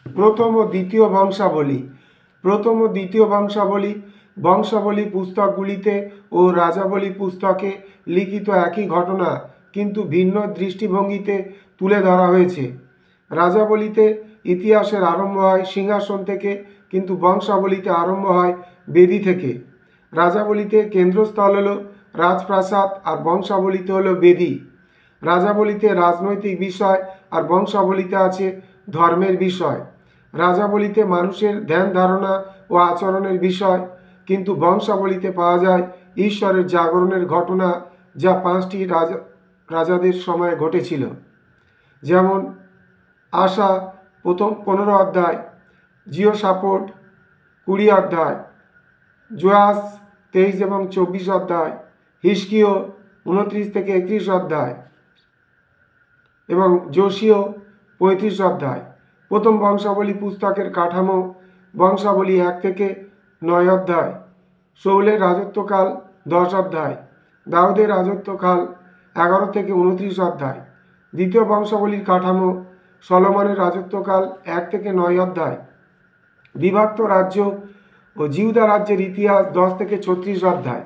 প্রথম ও দ্বিতীয় বংশাবলী। প্রথম ও দ্বিতীয় বংশাবলী বংশাবলী পুস্তকগুলিতে ও রাজাবলী পুস্তকে লিখিত একই ঘটনা কিন্তু ভিন্ন দৃষ্টিভঙ্গিতে তুলে ধরা হয়েছে। রাজাবলীতে ইতিহাসের আরম্ভ হয় সিংহাসন থেকে, কিন্তু বংশাবলীতে আরম্ভ হয় বেদি থেকে। রাজাবলীতে কেন্দ্রস্থল হলো রাজপ্রাসাদ আর বংশাবলীতে হলো বেদি। রাজাবলীতে রাজনৈতিক বিষয় আর বংশাবলীতে আছে ধর্মের বিষয়। রাজাবলীতে মানুষের ধ্যান ধারণা ও আচরণের বিষয়, কিন্তু বংশাবলীতে পাওয়া যায় ঈশ্বরের জাগরণের ঘটনা, যা 5টি রাজাদের সময় ঘটেছিল। যেমন আশা প্রথম 15 অধ্যায়, জিওশাফট 20 অধ্যায়, জোয়াস 23 এবং 24 অধ্যায়, হিজকিয় 29 থেকে 31 অধ্যায় এবং যোশীয় 35 অধ্যায়। প্রথম বংশাবলী পুস্তকের কাঠামো: বংশাবলী 1 থেকে 9 অধ্যায়, শৌলের রাজত্বকাল 10 অধ্যায়, দাউদের রাজত্বকাল 11 থেকে 29 অধ্যায়। দ্বিতীয় বংশাবলীর কাঠামো: সলোমনের রাজত্বকাল 1 থেকে 9 অধ্যায়, বিভক্ত রাজ্য ও জিহুদা রাজ্যের ইতিহাস 10 থেকে 36 অধ্যায়।